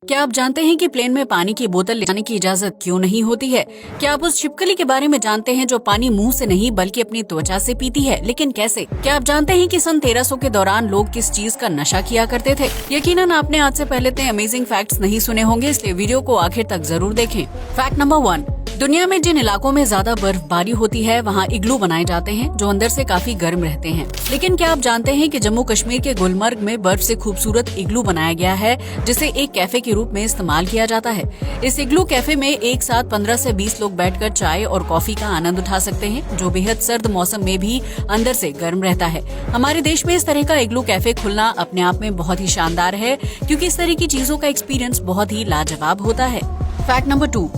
क्या आप जानते हैं कि प्लेन में पानी की बोतल ले जाने की इजाजत क्यों नहीं होती है? क्या आप उस छिपकली के बारे में जानते हैं जो पानी मुंह से नहीं बल्कि अपनी त्वचा से पीती है, लेकिन कैसे? क्या आप जानते हैं कि सन 1300 के दौरान लोग किस चीज का नशा किया करते थे? यकीनन आपने आज से पहले इतने अमेजिंग फैक्ट्स नहीं सुने होंगे, इसलिए वीडियो को आखिर तक जरूर देखें। फैक्ट नंबर 1, दुनिया में जिन इलाकों में ज्यादा बर्फबारी होती है वहाँ इग्लू बनाए जाते हैं जो अंदर से काफी गर्म रहते हैं। लेकिन क्या आप जानते हैं कि जम्मू कश्मीर के गुलमर्ग में बर्फ से खूबसूरत इग्लू बनाया गया है जिसे एक कैफे के रूप में इस्तेमाल किया जाता है। इस इग्लू कैफे में एक साथ 15 से 20 लोग बैठकर चाय और कॉफी का आनंद उठा सकते हैं, जो बेहद सर्द मौसम में भी अंदर से गर्म रहता है। हमारे देश में इस तरह का इग्लू कैफे खुलना अपने आप में बहुत ही शानदार है, क्योंकि इस तरह की चीजों का एक्सपीरियंस बहुत ही लाजवाब होता है। फैक्ट नंबर 2,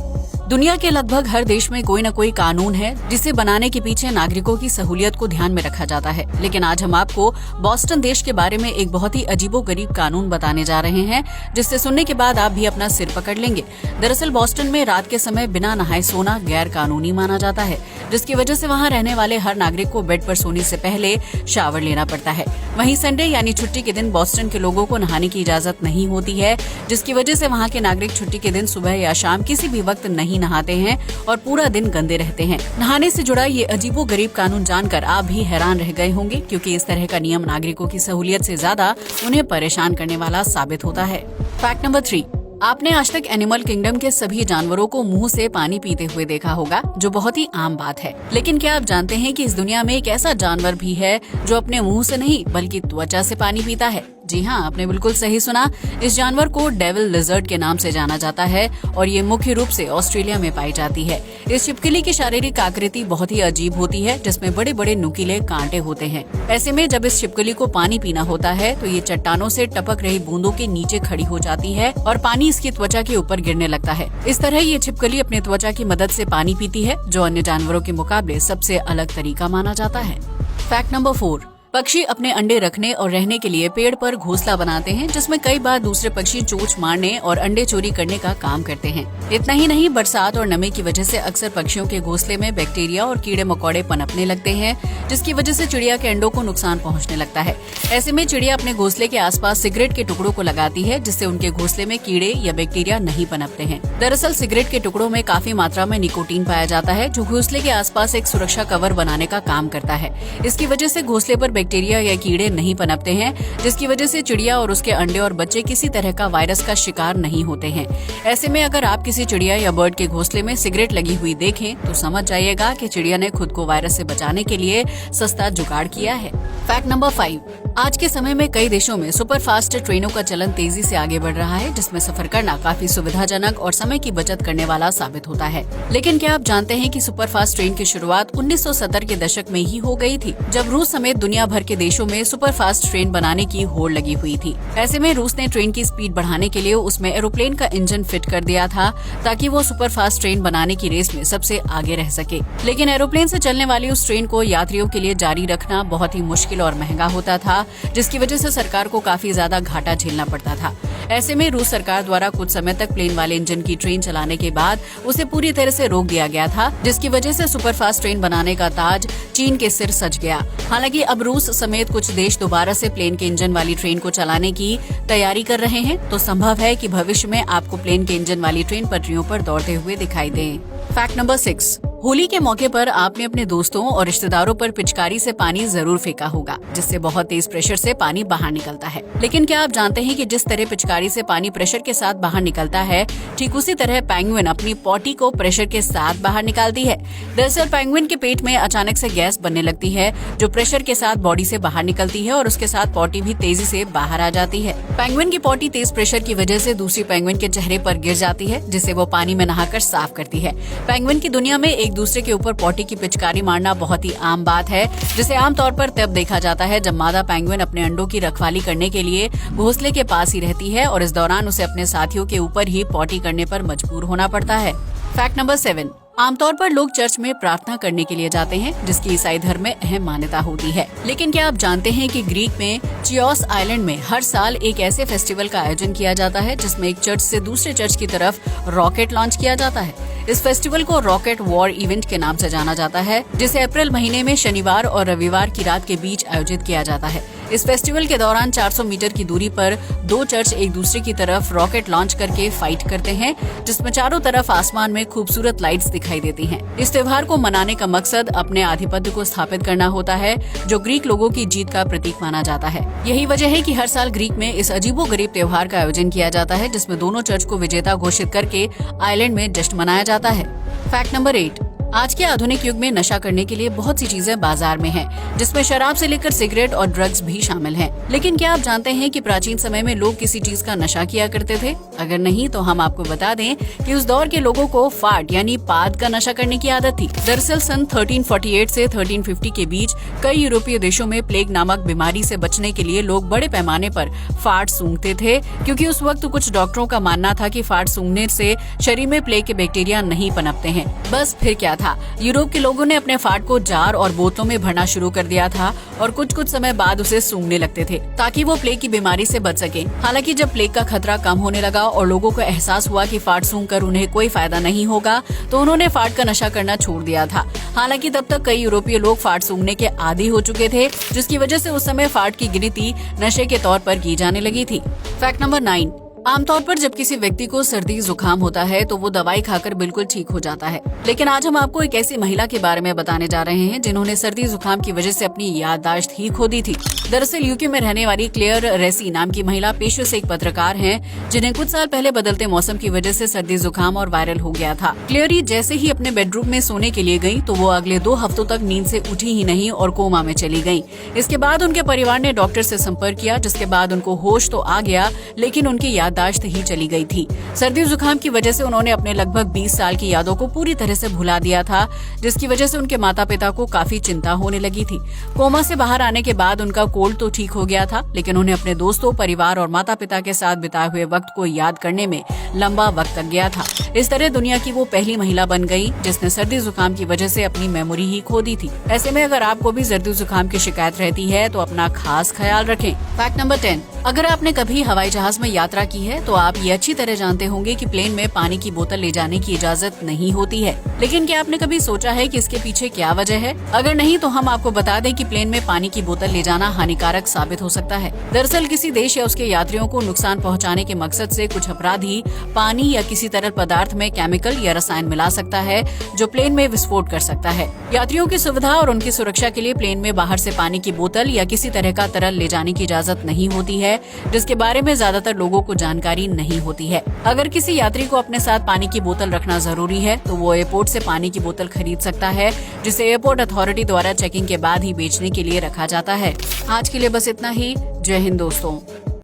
दुनिया के लगभग हर देश में कोई न कोई कानून है जिसे बनाने के पीछे नागरिकों की सहूलियत को ध्यान में रखा जाता है। लेकिन आज हम आपको बॉस्टन देश के बारे में एक बहुत ही अजीबोगरीब कानून बताने जा रहे हैं, जिससे सुनने के बाद आप भी अपना सिर पकड़ लेंगे। दरअसल बॉस्टन में रात के समय बिना नहाए सोना गैर कानूनी माना जाता है, जिसकी वजह से वहाँ रहने वाले हर नागरिक को बेड पर सोने से पहले शावर लेना पड़ता है। वहीं संडे यानी छुट्टी के दिन बॉस्टन के लोगों को नहाने की इजाजत नहीं होती है, जिसकी वजह से वहाँ के नागरिक छुट्टी के दिन सुबह या शाम किसी भी वक्त नहीं नहाते हैं और पूरा दिन गंदे रहते हैं। नहाने से जुड़ा ये अजीबोगरीब कानून जानकर आप भी हैरान रह गए होंगे, क्योंकि इस तरह का नियम नागरिकों की सहूलियत से ज्यादा उन्हें परेशान करने वाला साबित होता है। फैक्ट नंबर 3, आपने आज तक एनिमल किंगडम के सभी जानवरों को मुंह से पानी पीते हुए देखा होगा, जो बहुत ही आम बात है। लेकिन क्या आप जानते हैं कि इस दुनिया में एक ऐसा जानवर भी है जो अपने मुंह से नहीं बल्कि त्वचा से पानी पीता है? जी हाँ, आपने बिल्कुल सही सुना। इस जानवर को डेविल लिजर्ड के नाम से जाना जाता है और ये मुख्य रूप से ऑस्ट्रेलिया में पाई जाती है। इस छिपकली की शारीरिक आकृति बहुत ही अजीब होती है, जिसमें बड़े बड़े नुकीले कांटे होते हैं। ऐसे में जब इस छिपकली को पानी पीना होता है तो ये चट्टानों से टपक रही बूंदों के नीचे खड़ी हो जाती है और पानी इसकी त्वचा के ऊपर गिरने लगता है। इस तरह ये छिपकली अपनी त्वचा की मदद से पानी पीती है, जो अन्य जानवरों के मुकाबले सबसे अलग तरीका माना जाता है। फैक्ट नंबर 4, पक्षी अपने अंडे रखने और रहने के लिए पेड़ पर घोंसला बनाते हैं, जिसमें कई बार दूसरे पक्षी चोंच मारने और अंडे चोरी करने का काम करते हैं। इतना ही नहीं, बरसात और नमी की वजह से अक्सर पक्षियों के घोंसले में बैक्टीरिया और कीड़े मकोड़े पनपने लगते हैं, जिसकी वजह से चिड़िया के अंडों को नुकसान पहुंचने लगता है। ऐसे में चिड़िया अपने घोंसले के आसपास सिगरेट के टुकड़ों को लगाती है, जिससे उनके घोंसले में कीड़े या बैक्टीरिया नहीं पनपते हैं। दरअसल सिगरेट के टुकड़ों में काफी मात्रा में निकोटीन पाया जाता है, जो घोंसले के आसपास एक सुरक्षा कवर बनाने का काम करता है। इसकी वजह से घोंसले पर बैक्टीरिया या कीड़े नहीं पनपते हैं, जिसकी वजह से चिड़िया और उसके अंडे और बच्चे किसी तरह का वायरस का शिकार नहीं होते हैं। ऐसे में अगर आप किसी चिड़िया या बर्ड के घोंसले में सिगरेट लगी हुई देखें तो समझ जाइएगा कि चिड़िया ने खुद को वायरस से बचाने के लिए सस्ता जुगाड़ किया है। फैक्ट नंबर 5, आज के समय में कई देशों में सुपरफास्ट ट्रेनों का चलन तेजी से आगे बढ़ रहा है, जिसमें सफर करना काफी सुविधाजनक और समय की बचत करने वाला साबित होता है। लेकिन क्या आप जानते हैं कि सुपरफास्ट ट्रेन की शुरुआत 1970 के दशक में ही हो गई थी, जब रूस समेत दुनिया भर के देशों में सुपरफास्ट ट्रेन बनाने की होड़ लगी हुई थी। ऐसे में रूस ने ट्रेन की स्पीड बढ़ाने के लिए उसमें एरोप्लेन का इंजन फिट कर दिया था, ताकि वो सुपरफास्ट ट्रेन बनाने की रेस में सबसे आगे रह सके। लेकिन एरोप्लेन से चलने वाली उस ट्रेन को यात्रियों के लिए जारी रखना बहुत ही मुश्किल और महंगा होता था, जिसकी वजह से सरकार को काफी ज्यादा घाटा झेलना पड़ता था। ऐसे में रूस सरकार द्वारा कुछ समय तक प्लेन वाले इंजन की ट्रेन चलाने के बाद उसे पूरी तरह से रोक दिया गया था, जिसकी वजह से सुपरफास्ट ट्रेन बनाने का ताज चीन के सिर सज गया। हालांकि अब रूस समेत कुछ देश दोबारा से प्लेन के इंजन वाली ट्रेन को चलाने की तैयारी कर रहे हैं, तो संभव है कि भविष्य में आपको प्लेन के इंजन वाली ट्रेन पटरियों पर दौड़ते हुए दिखाई दें। फैक्ट नंबर 6, होली के मौके पर आपने अपने दोस्तों और रिश्तेदारों पर पिचकारी से पानी जरूर फेंका होगा, जिससे बहुत तेज प्रेशर से पानी बाहर निकलता है। लेकिन क्या आप जानते हैं कि जिस तरह पिचकारी से पानी प्रेशर के साथ बाहर निकलता है, ठीक उसी तरह पेंगुइन अपनी पॉटी को प्रेशर के साथ बाहर निकालती है। दरअसल पेंगुइन के पेट में अचानक से गैस बनने लगती है, जो प्रेशर के साथ बॉडी से बाहर निकलती है और उसके साथ पॉटी भी तेजी से बाहर आ जाती है। पेंगुइन की पॉटी तेज प्रेशर की वजह से दूसरी पेंगुइन के चेहरे पर गिर जाती है, जिसे वो पानी में नहाकर साफ करती है। पेंगुइन की दुनिया में एक दूसरे के ऊपर पॉटी की पिचकारी मारना बहुत ही आम बात है, जिसे आमतौर पर तब देखा जाता है जब मादा पेंगुइन अपने अंडों की रखवाली करने के लिए घोंसले के पास ही रहती है और इस दौरान उसे अपने साथियों के ऊपर ही पॉटी करने पर मजबूर होना पड़ता है। फैक्ट नंबर 7, आमतौर पर लोग चर्च में प्रार्थना करने के लिए जाते हैं, जिसकी ईसाई धर्म में अहम मान्यता होती है। लेकिन क्या आप जानते हैं कि ग्रीक में चियोस आइलैंड में हर साल एक ऐसे फेस्टिवल का आयोजन किया जाता है, जिसमें एक चर्च से दूसरे चर्च की तरफ रॉकेट लॉन्च किया जाता है। इस फेस्टिवल को रॉकेट वॉर इवेंट के नाम से जाना जाता है, जिसे अप्रैल महीने में शनिवार और रविवार की रात के बीच आयोजित किया जाता है। इस फेस्टिवल के दौरान 400 मीटर की दूरी पर दो चर्च एक दूसरे की तरफ रॉकेट लॉन्च करके फाइट करते हैं, जिसमें चारों तरफ आसमान में खूबसूरत लाइट्स दिखाई देती हैं। इस त्योहार को मनाने का मकसद अपने आधिपत्य को स्थापित करना होता है, जो ग्रीक लोगों की जीत का प्रतीक माना जाता है। यही वजह है कि हर साल ग्रीक में इस अजीबोगरीब त्योहार का आयोजन किया जाता है, जिसमें दोनों चर्च को विजेता घोषित करके आइलैंड में जश्न मनाया जाता है। Fact number 8। आज के आधुनिक युग में नशा करने के लिए बहुत सी चीजें बाजार में हैं, जिसमें शराब से लेकर सिगरेट और ड्रग्स भी शामिल हैं। लेकिन क्या आप जानते हैं कि प्राचीन समय में लोग किसी चीज का नशा किया करते थे? अगर नहीं तो हम आपको बता दें कि उस दौर के लोगों को फाट यानी पाद का नशा करने की आदत थी। दरअसल सन 1348 से 1350 के बीच कई यूरोपीय देशों में प्लेग नामक बीमारी से बचने के लिए लोग बड़े पैमाने पर फाट सूंघते थे, क्योंकि उस वक्त कुछ डॉक्टरों का मानना था कि फाट सूंघने से शरीर में प्लेग के बैक्टीरिया नहीं पनपते हैं। बस फिर क्या था, यूरोप के लोगों ने अपने फाट को जार और बोतलों में भरना शुरू कर दिया था और कुछ समय बाद उसे सूंघने लगते थे, ताकि वो प्लेग की बीमारी से बच सके। हालांकि जब प्लेग का खतरा कम होने लगा और लोगों को एहसास हुआ कि फाट सूंघकर उन्हें कोई फायदा नहीं होगा, तो उन्होंने फाट का नशा करना छोड़ दिया था। हालांकि तब तक कई यूरोपीय लोग फाट सूंघने के आदी हो चुके थे, जिसकी वजह से उस समय फाट की गिनती नशे के तौर पर की जाने लगी थी। Fact number 9। आमतौर पर जब किसी व्यक्ति को सर्दी जुकाम होता है तो वो दवाई खाकर बिल्कुल ठीक हो जाता है, लेकिन आज हम आपको एक ऐसी महिला के बारे में बताने जा रहे हैं जिन्होंने सर्दी जुकाम की वजह से अपनी याददाश्त ही खो दी थी। दरअसल यूके में रहने वाली क्लेयर रेसी नाम की महिला पेशे से एक पत्रकार हैं, जिन्हें कुछ साल पहले बदलते मौसम की वजह से सर्दी जुकाम और वायरल हो गया था। क्लेयरी जैसे ही अपने बेडरूम में सोने के लिए गयी तो वो अगले 2 हफ्तों तक नींद से उठी ही नहीं और कोमा में चली गयी। इसके बाद उनके परिवार ने डॉक्टर से संपर्क किया, जिसके बाद उनको होश तो आ गया, लेकिन उनकी याददाश्त ही चली गई थी। सर्दी जुकाम की वजह से उन्होंने अपने लगभग 20 साल की यादों को पूरी तरह से भुला दिया था, जिसकी वजह से उनके माता पिता को काफी चिंता होने लगी थी। कोमा से बाहर आने के बाद उनका कोल्ड तो ठीक हो गया था, लेकिन उन्हें अपने दोस्तों, परिवार और माता पिता के साथ बिताए हुए वक्त को याद करने में लंबा वक्त लग गया था। इस तरह दुनिया की वो पहली महिला बन गई जिसने सर्दी जुकाम की वजह से अपनी मेमोरी ही खो दी थी। ऐसे में अगर आपको भी सर्दी जुकाम की शिकायत रहती है तो अपना खास ख्याल रखें। Fact number 10। अगर आपने कभी हवाई जहाज में यात्रा की है तो आप ये अच्छी तरह जानते होंगे कि प्लेन में पानी की बोतल ले जाने की इजाजत नहीं होती है। लेकिन क्या आपने कभी सोचा है कि इसके पीछे क्या वजह है? अगर नहीं तो हम आपको बता दें कि प्लेन में पानी की बोतल ले जाना हानिकारक साबित हो सकता है। दरअसल किसी देश या उसके यात्रियों को नुकसान पहुंचाने के मकसद से कुछ अपराधी पानी या किसी तरल पदार्थ में केमिकल या रसायन मिला सकता है, जो प्लेन में विस्फोट कर सकता है। यात्रियों की सुविधा और उनकी सुरक्षा के लिए प्लेन में बाहर से पानी की बोतल या किसी तरह का तरल ले जाने की इजाजत नहीं होती है, जिसके बारे में ज्यादातर लोगों को जानकारी नहीं होती है। अगर किसी यात्री को अपने साथ पानी की बोतल रखना जरूरी है तो वो एयरपोर्ट से पानी की बोतल खरीद सकता है, जिसे एयरपोर्ट अथॉरिटी द्वारा चेकिंग के बाद ही बेचने के लिए रखा जाता है। आज के लिए बस इतना ही। जय हिंद दोस्तों।